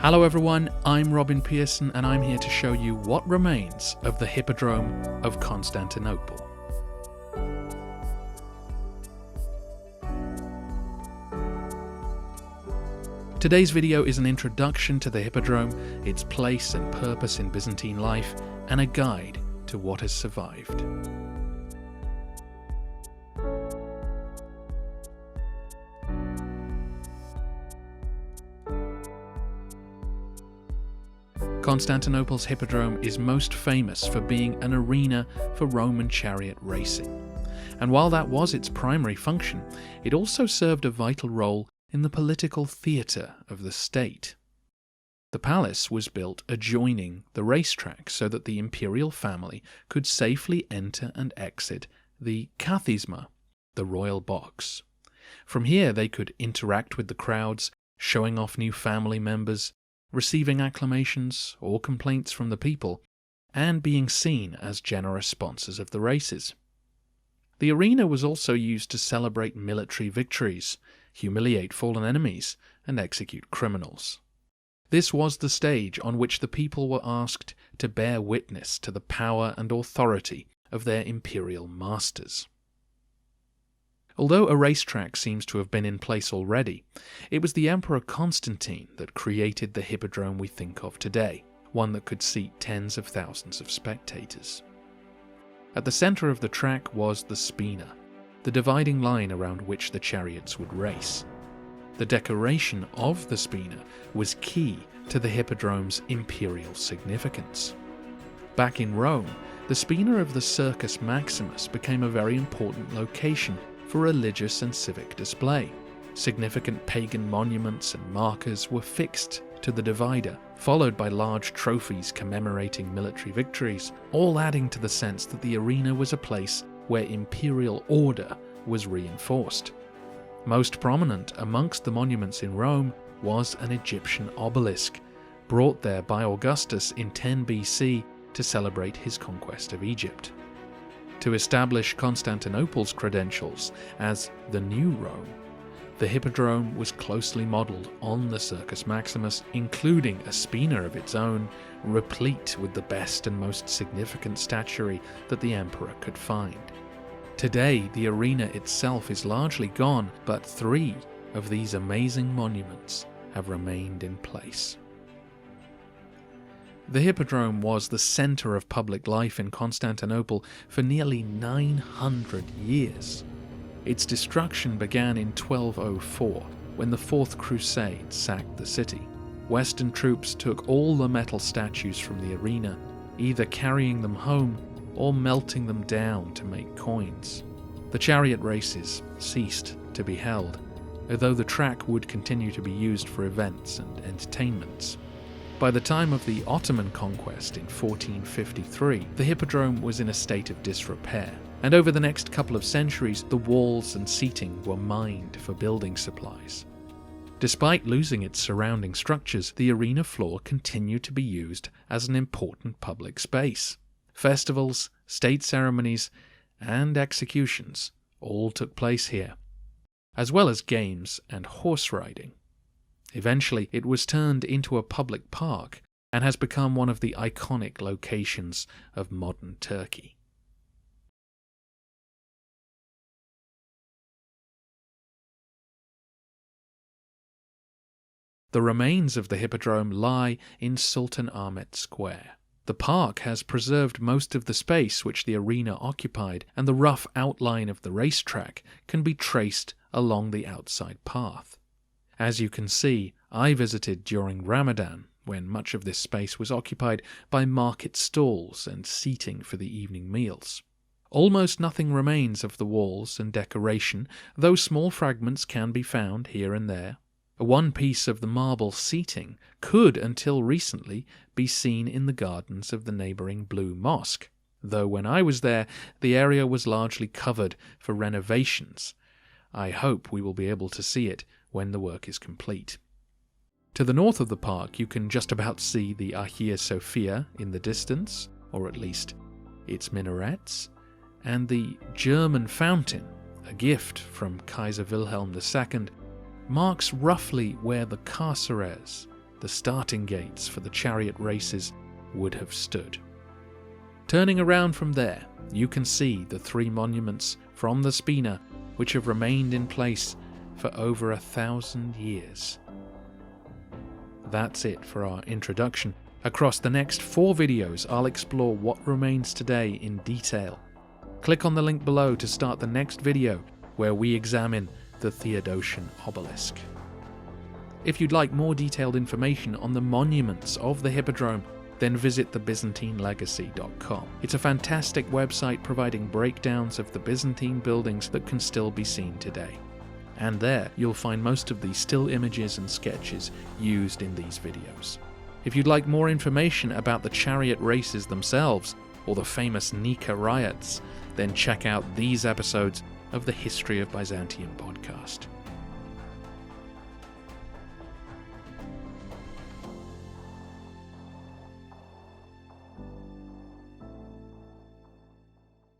Hello everyone, I'm Robin Pearson and I'm here to show you what remains of the Hippodrome of Constantinople. Today's video is an introduction to the Hippodrome, its place and purpose in Byzantine life, and a guide to what has survived. Constantinople's Hippodrome is most famous for being an arena for Roman chariot racing. And while that was its primary function, it also served a vital role in the political theatre of the state. The palace was built adjoining the racetrack so that the imperial family could safely enter and exit the kathisma, the royal box. From here they could interact with the crowds, showing off new family members, receiving acclamations or complaints from the people, and being seen as generous sponsors of the races. The arena was also used to celebrate military victories, humiliate fallen enemies, and execute criminals. This was the stage on which the people were asked to bear witness to the power and authority of their imperial masters. Although a racetrack seems to have been in place already, it was the Emperor Constantine that created the hippodrome we think of today, one that could seat tens of thousands of spectators. At the centre of the track was the spina, the dividing line around which the chariots would race. The decoration of the spina was key to the hippodrome's imperial significance. Back in Rome, the spina of the Circus Maximus became a very important location for religious and civic display. Significant pagan monuments and markers were fixed to the divider, followed by large trophies commemorating military victories, all adding to the sense that the arena was a place where imperial order was reinforced. Most prominent amongst the monuments in Rome was an Egyptian obelisk, brought there by Augustus in 10 BC to celebrate his conquest of Egypt. To establish Constantinople's credentials as the new Rome, the Hippodrome was closely modelled on the Circus Maximus, including a spina of its own, replete with the best and most significant statuary that the emperor could find. Today, the arena itself is largely gone, but 3 of these amazing monuments have remained in place. The Hippodrome was the centre of public life in Constantinople for nearly 900 years. Its destruction began in 1204, when the Fourth Crusade sacked the city. Western troops took all the metal statues from the arena, either carrying them home or melting them down to make coins. The chariot races ceased to be held, although the track would continue to be used for events and entertainments. By the time of the Ottoman conquest in 1453, the Hippodrome was in a state of disrepair, and over the next couple of centuries, the walls and seating were mined for building supplies. Despite losing its surrounding structures, the arena floor continued to be used as an important public space. Festivals, state ceremonies, and executions all took place here, as well as games and horse riding. Eventually, it was turned into a public park and has become one of the iconic locations of modern Turkey. The remains of the Hippodrome lie in Sultan Ahmet Square. The park has preserved most of the space which the arena occupied, and the rough outline of the racetrack can be traced along the outside path. As you can see, I visited during Ramadan, when much of this space was occupied by market stalls and seating for the evening meals. Almost nothing remains of the walls and decoration, though small fragments can be found here and there. One piece of the marble seating could, until recently, be seen in the gardens of the neighbouring Blue Mosque, though when I was there, the area was largely covered for renovations. I hope we will be able to see it when the work is complete. To the north of the park, you can just about see the Hagia Sophia in the distance, or at least its minarets, and the German fountain, a gift from Kaiser Wilhelm II, marks roughly where the carceres, the starting gates for the chariot races would have stood. Turning around from there, you can see the 3 monuments from the Spina which have remained in place for over 1,000 years. That's it for our introduction. Across the next 4 videos, I'll explore what remains today in detail. Click on the link below to start the next video where we examine the Theodosian obelisk. If you'd like more detailed information on the monuments of the Hippodrome, then visit thebyzantinelegacy.com. It's a fantastic website providing breakdowns of the Byzantine buildings that can still be seen today. And there you'll find most of the still images and sketches used in these videos. If you'd like more information about the chariot races themselves, or the famous Nika riots, then check out these episodes of the History of Byzantium podcast.